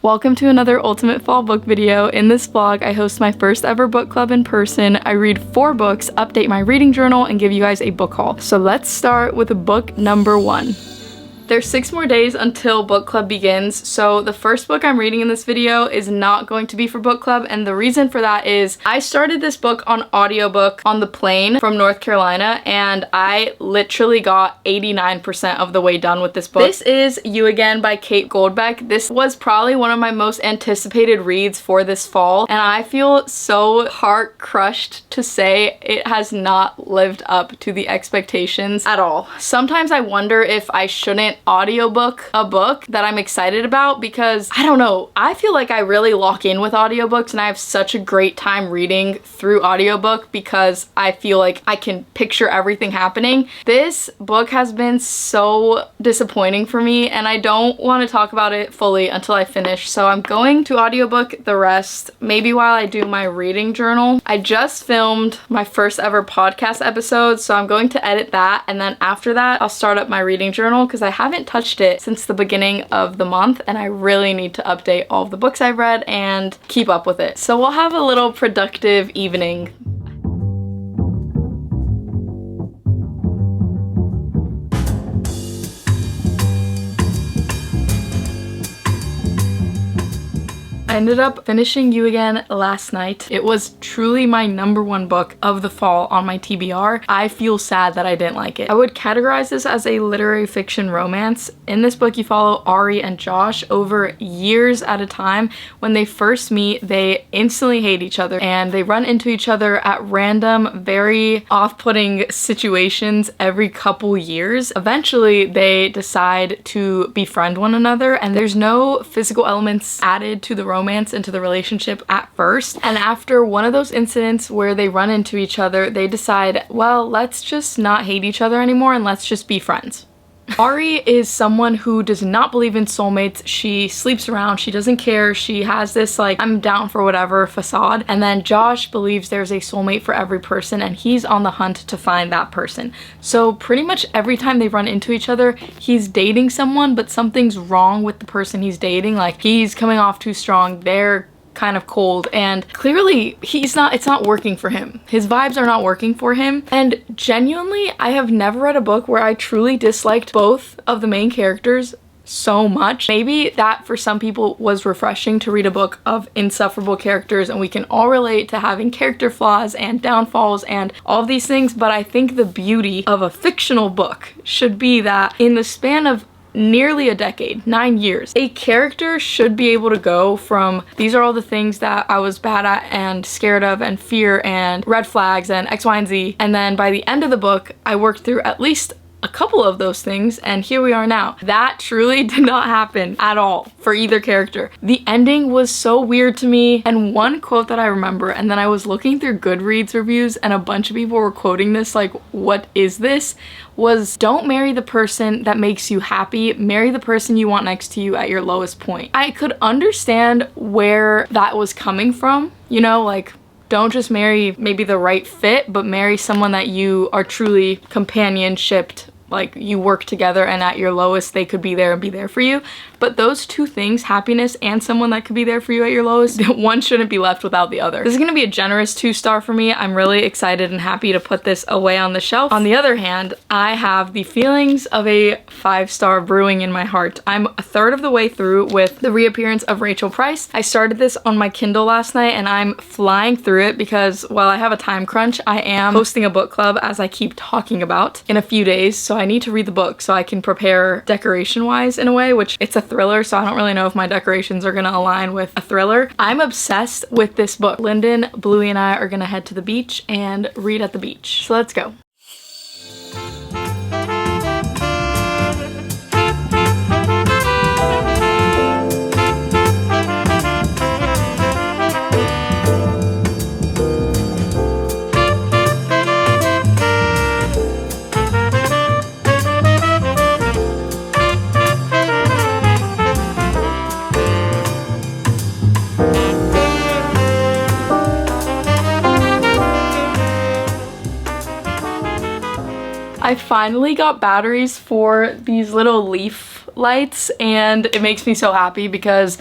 Welcome to another Ultimate Fall book video. In this vlog, I host my first ever book club in person. I read 4 books, update my reading journal, and give you guys a book haul. So let's start with book number 1. There's 6 more days until book club begins, so the first book I'm reading in this video is not going to be for book club, and the reason for that is I started this book on audiobook on the plane from North Carolina, and I literally got 89% of the way done with this book. This is You Again by Kate Goldbeck. This was probably one of my most anticipated reads for this fall, and I feel so heart crushed to say it has not lived up to the expectations at all. Sometimes I wonder if I shouldn't audiobook a book that I'm excited about, because I don't know, I feel like I really lock in with audiobooks and I have such a great time reading through audiobook because I feel like I can picture everything happening. This book has been so disappointing for me, and I don't want to talk about it fully until I finish, so I'm going to audiobook the rest maybe while I do my reading journal. I just filmed my first ever podcast episode, so I'm going to edit that, and then after that I'll start up my reading journal because I haven't touched it since the beginning of the month, and I really need to update all of the books I've read and keep up with it. So we'll have a little productive evening. I ended up finishing You Again last night. It was truly my #1 book of the fall on my TBR. I feel sad that I didn't like it. I would categorize this as a literary fiction romance. In this book, you follow Ari and Josh over years at a time. When they first meet, they instantly hate each other, and they run into each other at random, very off-putting situations every couple years. Eventually, they decide to befriend one another, and there's no physical elements added to the romance into the relationship at first. And after one of those incidents where they run into each other, they decide, well, let's just not hate each other anymore and let's just be friends. Ari is someone who does not believe in soulmates. She sleeps around, she doesn't care, she has this like I'm down for whatever facade. And then Josh believes there's a soulmate for every person, and he's on the hunt to find that person. So pretty much every time they run into each other, he's dating someone, but something's wrong with the person he's dating. Like he's coming off too strong, they're kind of cold, and clearly it's not working for him. His vibes are not working for him. And genuinely, I have never read a book where I truly disliked both of the main characters so much. Maybe that for some people was refreshing to read a book of insufferable characters and we can all relate to having character flaws and downfalls and all of these things, but I think the beauty of a fictional book should be that in the span of nearly a decade, 9 years, a character should be able to go from these are all the things that I was bad at and scared of and fear and red flags and X, Y, and Z, and then by the end of the book I worked through at least a couple of those things, and here we are now. That truly did not happen at all for either character. The ending was so weird to me, and one quote that I remember, and then I was looking through Goodreads reviews and a bunch of people were quoting this like, what is this? Was don't marry the person that makes you happy, marry the person you want next to you at your lowest point. I could understand where that was coming from, you know, like don't just marry maybe the right fit, but marry someone that you are truly companionshiped, like you work together and at your lowest they could be there and be there for you. But those two things, happiness and someone that could be there for you at your lowest, one shouldn't be left without the other. This is gonna be a generous 2-star for me. I'm really excited and happy to put this away on the shelf. On the other hand, I have the feelings of a 5-star brewing in my heart. I'm a third of the way through with The Reappearance of Rachel Price. I started this on my Kindle last night and I'm flying through it because while I have a time crunch, I am hosting a book club, as I keep talking about, in a few days, so I need to read the book so I can prepare decoration-wise in a way, which it's a thriller, so I don't really know if my decorations are gonna align with a thriller. I'm obsessed with this book. Lyndon, Bluey, and I are gonna head to the beach and read at the beach. So let's go. I finally got batteries for these little leaf lights, and it makes me so happy because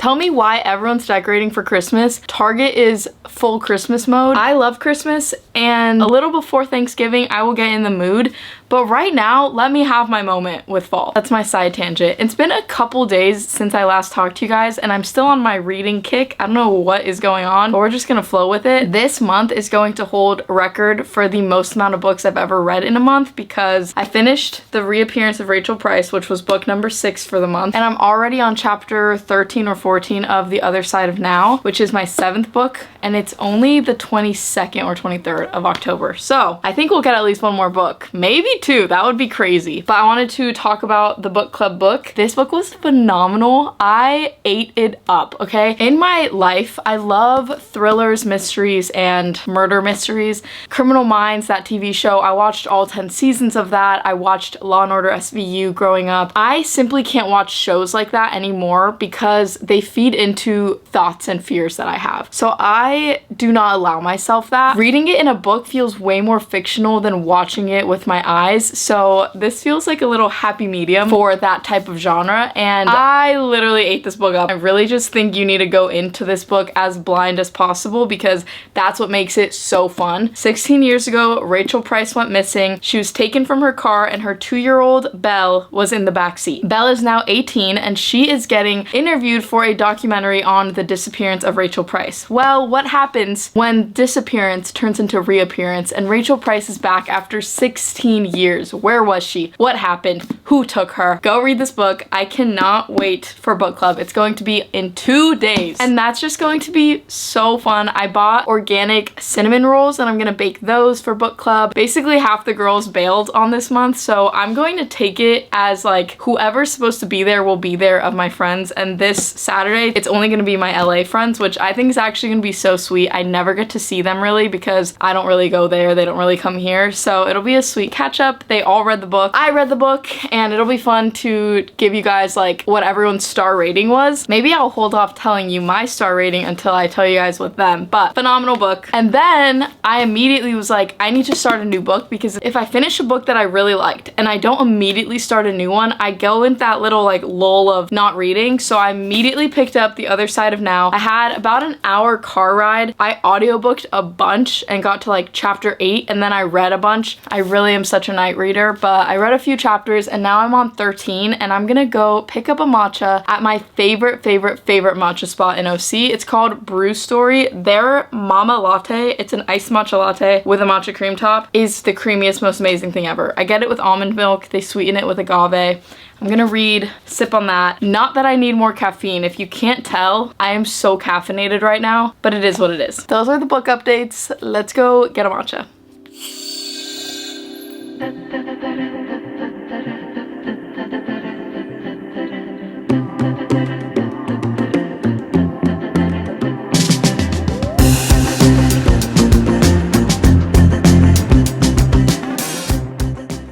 Tell me why everyone's decorating for Christmas. Target is full Christmas mode. I love Christmas, and a little before Thanksgiving, I will get in the mood. But right now, let me have my moment with fall. That's my side tangent. It's been a couple days since I last talked to you guys, and I'm still on my reading kick. I don't know what is going on, but we're just gonna flow with it. This month is going to hold record for the most amount of books I've ever read in a month, because I finished The Reappearance of Rachel Price, which was book number 6 for the month, and I'm already on chapter 13 or 14 of The Other Side of Now, which is my 7th book, and it's only the 22nd or 23rd of October. So I think we'll get at least one more book, maybe 2. That would be crazy. But I wanted to talk about the book club book. This book was phenomenal. I ate it up, okay? In my life, I love thrillers, mysteries, and murder mysteries. Criminal Minds, that TV show, I watched all 10 seasons of that. I watched Law & Order SVU growing up. I simply can't watch shows like that anymore because they feed into thoughts and fears that I have. So I do not allow myself that. Reading it in a book feels way more fictional than watching it with my eyes. So this feels like a little happy medium for that type of genre, and I literally ate this book up. I really just think you need to go into this book as blind as possible because that's what makes it so fun. 16 years ago, Rachel Price went missing. She was taken from her car and her 2-year-old Belle was in the backseat. Belle is now 18 and she is getting interviewed for a documentary on the disappearance of Rachel Price. Well, what happens when disappearance turns into reappearance and Rachel Price is back after 16 years? Where was she? What happened? Who took her? Go read this book. I cannot wait for book club. It's going to be in 2 days, and that's just going to be so fun. I bought organic cinnamon rolls and I'm gonna bake those for book club. Basically half the girls bailed on this month, so I'm going to take it as like whoever's supposed to be there will be there of my friends, and this Saturday it's only gonna be my LA friends, which I think is actually gonna be so sweet. I never get to see them really because I don't really go there. They don't really come here, so it'll be a sweet catch up. They all read the book. I read the book, and it'll be fun to give you guys like what everyone's star rating was. Maybe I'll hold off telling you my star rating until I tell you guys with them, but phenomenal book. And then I immediately was like, I need to start a new book, because if I finish a book that I really liked and I don't immediately start a new one, I go into that little like lull of not reading. So I immediately picked up The Other Side of Now. I had about an hour car ride. I audiobooked a bunch and got to like chapter 8, and then I read a bunch. I really am such a night reader, but I read a few chapters and now I'm on 13, and I'm gonna go pick up a matcha at my favorite matcha spot in OC. It's called Brew Story. Their Mama Latte, it's an iced matcha latte with a matcha cream top, is the creamiest, most amazing thing ever. I get it with almond milk. They sweeten it with agave. I'm gonna read, sip on that. Not that I need more caffeine. If you can't tell, I am so caffeinated right now, but it is what it is. Those are the book updates. Let's go get a matcha.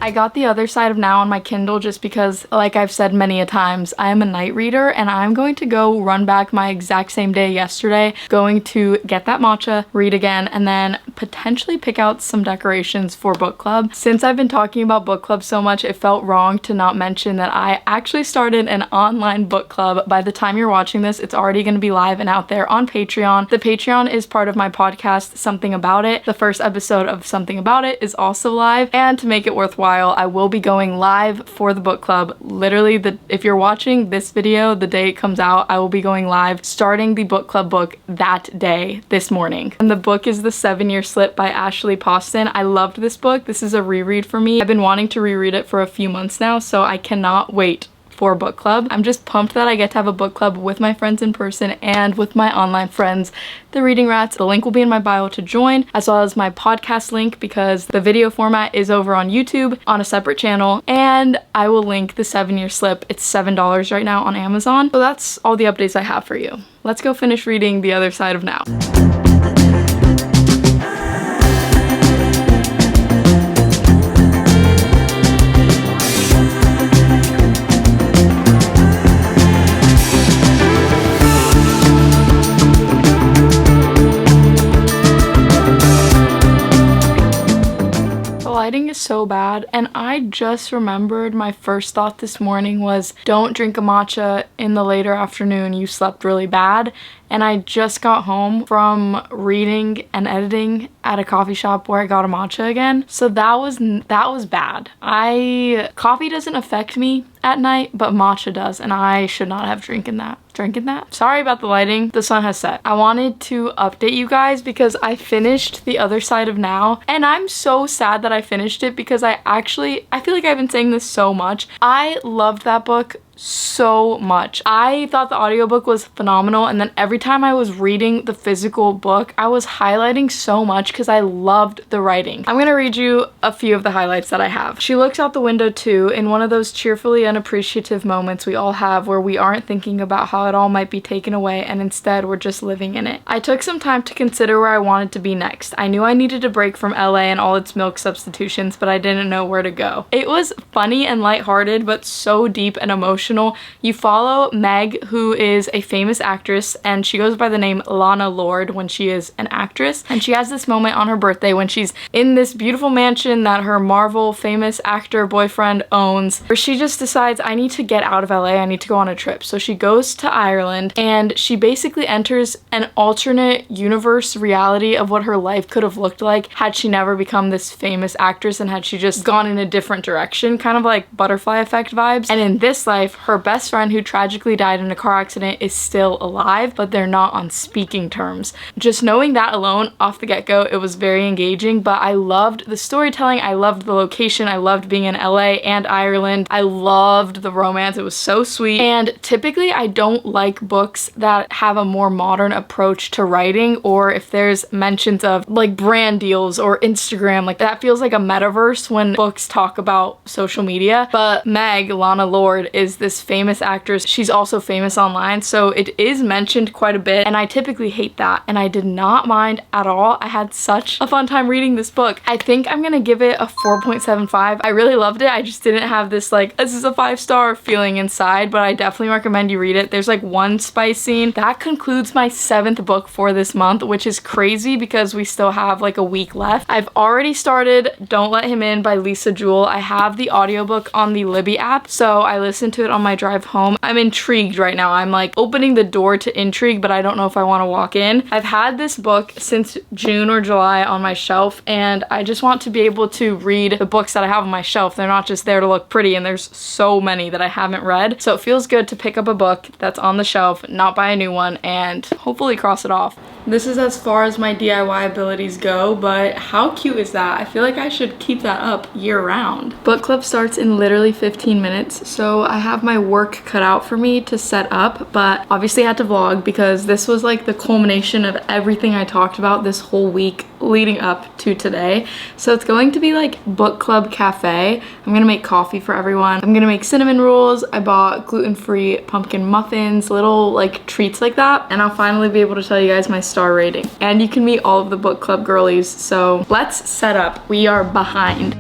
I got The Other Side of Now on my Kindle just because, like I've said many a times, I am a night reader, and I'm going to go run back my exact same day yesterday, going to get that matcha, read again, and then potentially pick out some decorations for book club. Since I've been talking about book club so much, it felt wrong to not mention that I actually started an online book club. By the time you're watching this, it's already going to be live and out there on Patreon. The Patreon is part of my podcast, Something About It. The first episode of Something About It is also live, and to make it worthwhile, I will be going live for the book club. Literally, if you're watching this video the day it comes out, I will be going live starting the book club book that day, this morning. And the book is The 7-Year Slip by Ashley Poston. I loved this book. This is a reread for me. I've been wanting to reread it for a few months now, so I cannot wait for book club. I'm just pumped that I get to have a book club with my friends in person and with my online friends, the Reading Rats. The link will be in my bio to join, as well as my podcast link, because the video format is over on YouTube on a separate channel, and I will link The 7-Year Slip. It's $7 right now on Amazon. So that's all the updates I have for you. Let's go finish reading The Other Side of Now. lighting is so bad, and I just remembered my first thought this morning was, don't drink a matcha in the later afternoon, you slept really bad. And I just got home from reading and editing at a coffee shop where I got a matcha again. So that was bad. Coffee doesn't affect me at night, but matcha does, and I should not have drinking that. Sorry about the lighting. The sun has set. I wanted to update you guys because I finished The Other Side of Now, and I'm so sad that I finished it because I feel like I've been saying this so much. I loved that book so much. I thought the audiobook was phenomenal, and then every time I was reading the physical book, I was highlighting so much because I loved the writing. I'm gonna read you a few of the highlights that I have. She looks out the window too, in one of those cheerfully unappreciative moments we all have where we aren't thinking about how it all might be taken away and instead we're just living in it. I took some time to consider where I wanted to be next. I knew I needed a break from LA and all its milk substitutions, but I didn't know where to go. It was funny and lighthearted, but so deep and emotional. You follow Meg, who is a famous actress, and she goes by the name Lana Lord when she is an actress, and she has this moment on her birthday when she's in this beautiful mansion that her Marvel famous actor boyfriend owns, where she just decides, I need to get out of LA, I need to go on a trip. So she goes to Ireland, and she basically enters an alternate universe reality of what her life could have looked like had she never become this famous actress and had she just gone in a different direction, kind of like butterfly effect vibes. And in this life, her best friend, who tragically died in a car accident, is still alive, but they're not on speaking terms. Just knowing that alone off the get-go, it was very engaging, but I loved the storytelling, I loved the location, I loved being in LA and Ireland, I loved the romance, it was so sweet. And typically I don't like books that have a more modern approach to writing, or if there's mentions of like brand deals or Instagram, like that feels like a metaverse when books talk about social media. But Meg, Lana Lord, is this famous actress. She's also famous online, so it is mentioned quite a bit, and I typically hate that, and I did not mind at all. I had such a fun time reading this book. I think I'm gonna give it a 4.75. I really loved it. I just didn't have this like, this is a 5-star feeling inside, but I definitely recommend you read it. There's like one spice scene. That concludes my 7th book for this month, which is crazy because we still have like a week left. I've already started Don't Let Him In by Lisa Jewell. I have the audiobook on the Libby app, so I listened to it on my drive home. I'm intrigued right now. I'm like opening the door to intrigue, but I don't know if I want to walk in. I've had this book since June or July on my shelf, and I just want to be able to read the books that I have on my shelf. They're not just there to look pretty, and there's so many that I haven't read. So it feels good to pick up a book that's on the shelf, not buy a new one, and hopefully cross it off. This is as far as my DIY abilities go, but how cute is that? I feel like I should keep that up year round. Book club starts in literally 15 minutes, so I have my work cut out for me to set up, but obviously I had to vlog because this was like the culmination of everything I talked about this whole week leading up to today. So it's going to be like book club cafe. I'm gonna make coffee for everyone. I'm gonna make cinnamon rolls. I bought gluten-free pumpkin muffins, little like treats like that, and I'll finally be able to tell you guys my star rating. And you can meet all of the book club girlies. So let's set up. We are behind.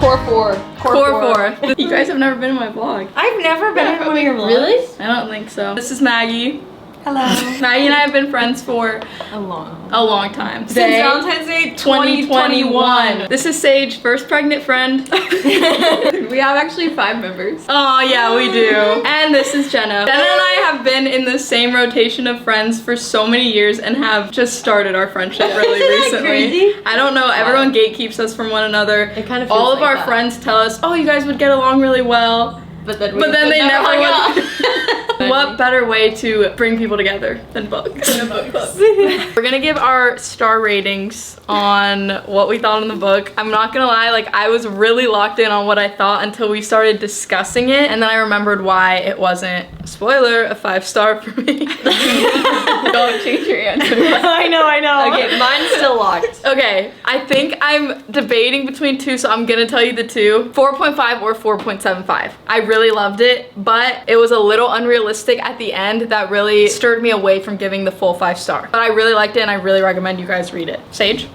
Core four. You guys have never been in my vlog. I've never been in one of your vlogs. Really? I don't think so. This is Maggie. Hello. Maggie and I have been friends for a long time. Since Valentine's Day 2021. This is Sage, first pregnant friend. We have actually 5 members. Oh yeah, we do. And this is Jenna. Jenna and I have been in the same rotation of friends for so many years and have just started our friendship really recently. Crazy? I don't know, everyone gatekeeps us from one another. It kind of feels all of like our that. friends tell us, oh, you guys would get along really well. But then they never hung would. out. What better way to bring people together than books? We're gonna give our star ratings on what we thought in the book. I'm not gonna lie, like I was really locked in on what I thought until we started discussing it, and then I remembered why it wasn't, spoiler, a 5-star for me. Don't change your answer. I know. Okay, mine's still locked. Okay, I think I'm debating between two, so I'm gonna tell you the two. 4.5 or 4.75. I really loved it, but it was a little unrealistic at the end that really stirred me away from giving the full 5-star. But I really liked it and I really recommend you guys read it. Sage?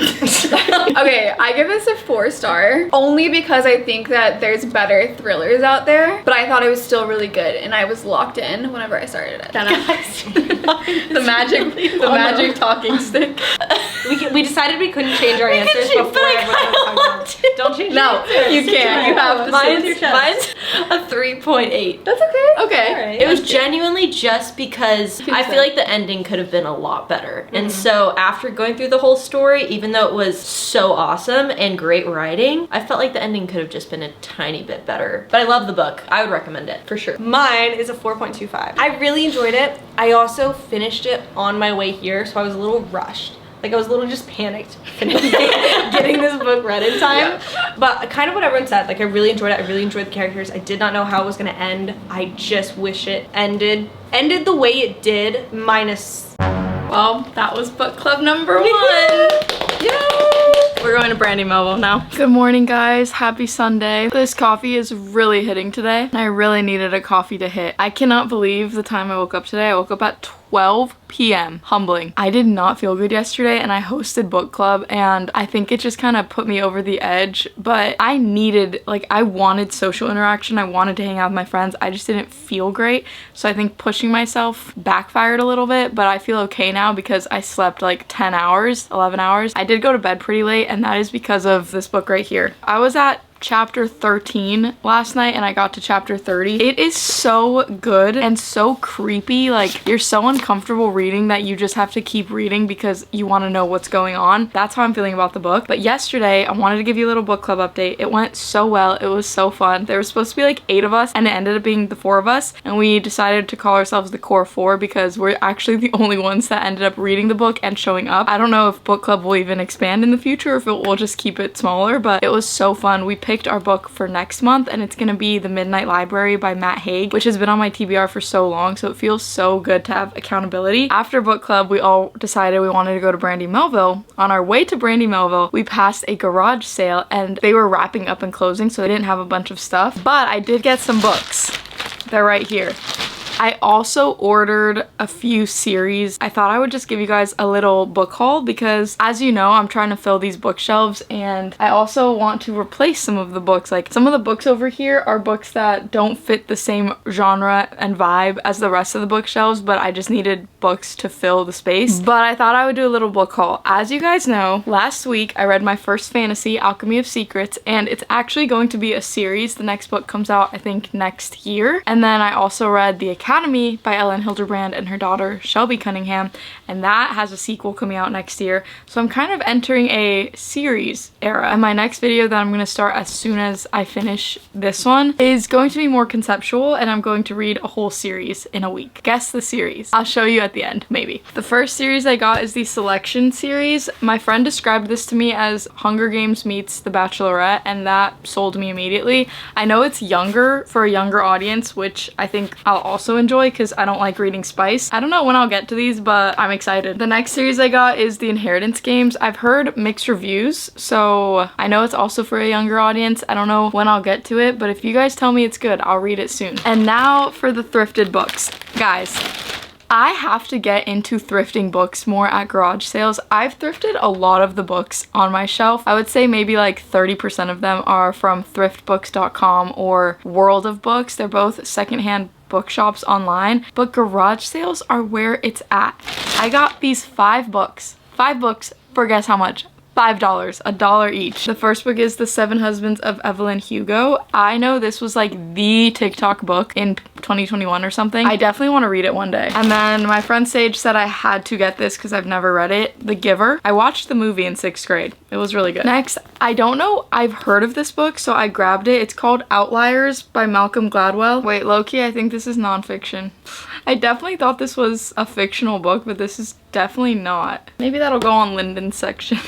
Okay, I give this a 4-star only because I think that there's better thrillers out there, but I thought it was still really good and I was locked in whenever I started it. The magic talking stick. We decided we couldn't change our answers before Don't change your answers. You can't. You have to Mine's a 3.8. That's okay. Okay. Alright. It was genuinely just because I feel like the ending could have been a lot better. And so after going through the whole story, even though it was so awesome and great writing, I felt like the ending could have just been a tiny bit better. But I love the book. I would recommend it for sure. Mine is a 4.25. I really enjoyed it. I also finished it on my way here, so I was a little rushed. Like I was a little just panicked getting this book read in time. Yeah. But kind of what everyone said, like I really enjoyed it. I really enjoyed the characters. I did not know how it was gonna end. I just wish it ended the way it did, minus. Well, that was book club number 1. Yay! We're going to Brandy Melville now. Good morning, guys. Happy Sunday. This coffee is really hitting today, and I really needed a coffee to hit. I cannot believe the time I woke up today. I woke up at 12 p.m. Humbling. I did not feel good yesterday, and I hosted book club, and I think it just kind of put me over the edge, but I needed, like, I wanted social interaction. I wanted to hang out with my friends. I just didn't feel great, so I think pushing myself backfired a little bit, but I feel okay now because I slept like 10 hours, 11 hours. I did go to bed pretty late, and that is because of this book right here. I was at chapter 13 last night and I got to chapter 30. It is so good and so creepy. Like, you're so uncomfortable reading that you just have to keep reading because you want to know what's going on. That's how I'm feeling about the book. But yesterday I wanted to give you a little book club update. It went so well. It was so fun. There was supposed to be like 8 of us and it ended up being the 4 of us, and we decided to call ourselves the core 4 because we're actually the only ones that ended up reading the book and showing up. I don't know if book club will even expand in the future or if it will just keep it smaller, but it was so fun. We picked our book for next month and it's gonna be The Midnight Library by Matt Haig, which has been on my TBR for so long, so it feels so good to have accountability. After book club, we all decided we wanted to go to Brandy Melville. On our way to Brandy Melville, we passed a garage sale and they were wrapping up and closing, so they didn't have a bunch of stuff, but I did get some books. They're right here. I also ordered a few series. I thought I would just give you guys a little book haul because, as you know, I'm trying to fill these bookshelves, and I also want to replace some of the books. Like, some of the books over here are books that don't fit the same genre and vibe as the rest of the bookshelves, but I just needed books to fill the space. But I thought I would do a little book haul. As you guys know, last week I read my first fantasy, Alchemy of Secrets, and it's actually going to be a series. The next book comes out, I think, next year. And then I also read The Academy by Ellen Hilderbrand and her daughter Shelby Cunningham, and that has a sequel coming out next year. So I'm kind of entering a series era, and my next video that I'm going to start as soon as I finish this one is going to be more conceptual, and I'm going to read a whole series in a week. Guess the series. I'll show you at the end, maybe. The first series I got is the Selection series. My friend described this to me as Hunger Games meets The Bachelorette, and that sold me immediately. I know it's younger for a younger audience, which I think I'll also enjoy because I don't like reading spice. I don't know when I'll get to these, but I'm excited. The next series I got is The Inheritance Games. I've heard mixed reviews, so I know it's also for a younger audience. I don't know when I'll get to it, but if you guys tell me it's good, I'll read it soon. And now for the thrifted books. Guys, I have to get into thrifting books more at garage sales. I've thrifted a lot of the books on my shelf. I would say maybe like 30% of them are from thriftbooks.com or World of Books. They're both secondhand bookshops online, but garage sales are where it's at. I got these 5 books. 5 books for guess how much? $5, $1 each. The first book is The 7 Husbands of Evelyn Hugo. I know this was like the TikTok book in 2021 or something. I definitely want to read it one day. And then my friend Sage said I had to get this because I've never read it. The Giver. I watched the movie in 6th grade. It was really good. Next, I don't know, I've heard of this book, so I grabbed it. It's called Outliers by Malcolm Gladwell. Wait, low-key, I think this is nonfiction. I definitely thought this was a fictional book, but this is definitely not. Maybe that'll go on Lyndon's section.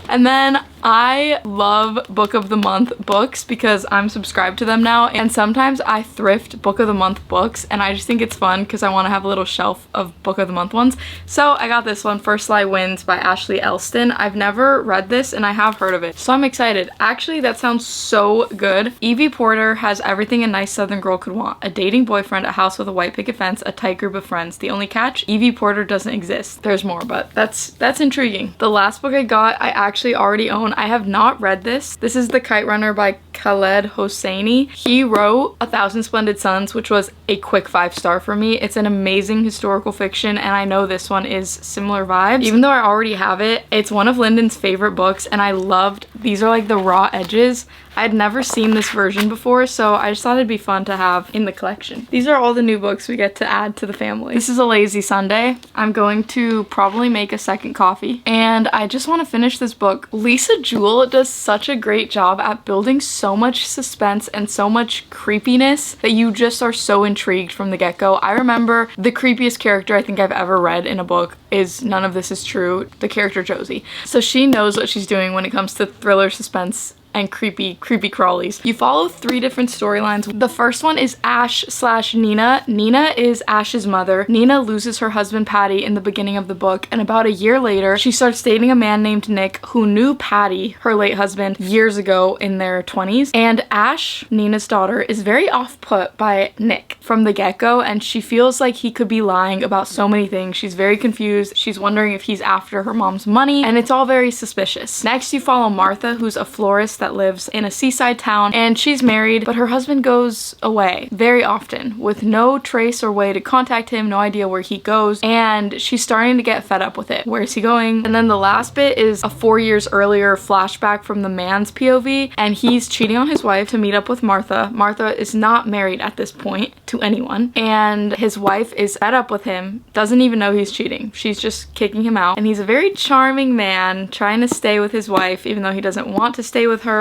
And then I love Book of the Month books because I'm subscribed to them now, and sometimes I thrift Book of the Month books, and I just think it's fun because I want to have a little shelf of Book of the Month ones. So I got this one, First Lie Wins by Ashley Elston. I've never read this and I have heard of it, so I'm excited. Actually, that sounds so good. Evie Porter has everything a nice Southern girl could want. A dating boyfriend, a house with a white picket fence, a tight group of friends. The only catch, Evie Porter doesn't exist. There's more, but that's intriguing. The last book I got, I actually already own. I have not read this. This is The Kite Runner by Khaled Hosseini. He wrote A Thousand Splendid Suns, which was a quick 5-star for me. It's an amazing historical fiction, and I know this one is similar vibes. Even though I already have it, it's one of Lyndon's favorite books, and I loved, these are like the raw edges. I had never seen this version before, so I just thought it'd be fun to have in the collection. These are all the new books we get to add to the family. This is a lazy Sunday. I'm going to probably make a second coffee, and I just want to finish this book. Lisa Jewell does such a great job at building so much suspense and so much creepiness that you just are so intrigued from the get-go. I remember the creepiest character I think I've ever read in a book is None of This Is True, the character Josie. So she knows what she's doing when it comes to thriller, suspense, and creepy crawlies. You follow 3 different storylines. The first one is Ash/Nina. Nina is Ash's mother. Nina loses her husband Patty in the beginning of the book, and about a year later, she starts dating a man named Nick who knew Patty, her late husband, years ago in their 20s. And Ash, Nina's daughter, is very off-put by Nick from the get-go, and she feels like he could be lying about so many things. She's very confused. She's wondering if he's after her mom's money, and it's all very suspicious. Next, you follow Martha, who's a florist that lives in a seaside town, and she's married, but her husband goes away very often with no trace or way to contact him, no idea where he goes, and she's starting to get fed up with it. Where is he going? And then the last bit is a 4 years earlier flashback from the man's POV, and he's cheating on his wife to meet up with Martha. Martha is not married at this point to anyone, and his wife is fed up with him, doesn't even know he's cheating. She's just kicking him out, and he's a very charming man trying to stay with his wife even though he doesn't want to stay with her.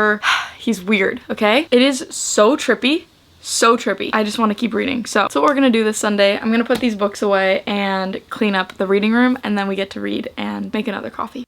He's weird, okay? It is so trippy. So trippy. I just want to keep reading. So that's what we're gonna do this Sunday. I'm gonna put these books away and clean up the reading room, and then we get to read and make another coffee.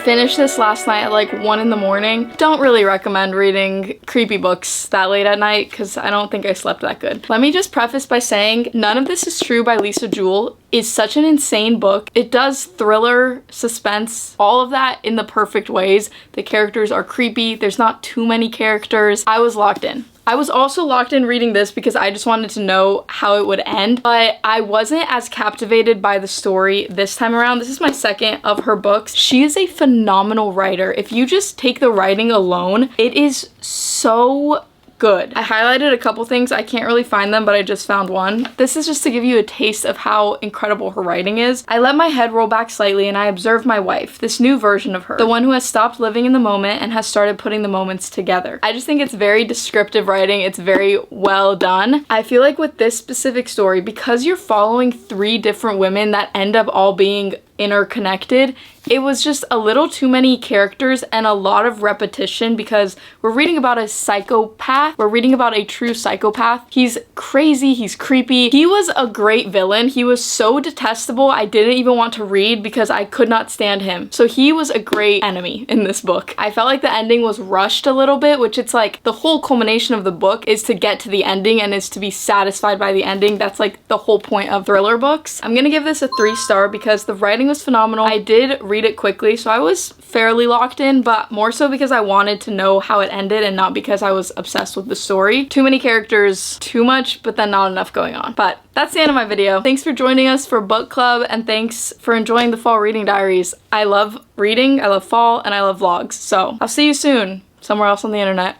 Finished this last night at like 1 in the morning. Don't really recommend reading creepy books that late at night because I don't think I slept that good. Let me just preface by saying None of This Is True by Lisa Jewell is such an insane book. It does thriller, suspense, all of that in the perfect ways. The characters are creepy. There's not too many characters. I was locked in. I was also locked in reading this because I just wanted to know how it would end, but I wasn't as captivated by the story this time around. This is my second of her books. She is a phenomenal writer. If you just take the writing alone, it is so good. I highlighted a couple things. I can't really find them, but I just found one. This is just to give you a taste of how incredible her writing is. I let my head roll back slightly and I observed my wife, this new version of her, the one who has stopped living in the moment and has started putting the moments together. I just think it's very descriptive writing. It's very well done. I feel like with this specific story, because you're following 3 different women that end up all being interconnected. It was just a little too many characters and a lot of repetition because we're reading about a psychopath. We're reading about a true psychopath. He's crazy, he's creepy. He was a great villain. He was so detestable, I didn't even want to read because I could not stand him. So he was a great enemy in this book. I felt like the ending was rushed a little bit, which it's like the whole culmination of the book is to get to the ending and is to be satisfied by the ending. That's like the whole point of thriller books. I'm gonna give this a 3-star because the writing was phenomenal. I did read it quickly, so I was fairly locked in, but more so because I wanted to know how it ended and not because I was obsessed with the story. Too many characters, too much, but then not enough going on. But that's the end of my video. Thanks for joining us for book club and thanks for enjoying the fall reading diaries. I love reading, I love fall, and I love vlogs. So I'll see you soon somewhere else on the internet.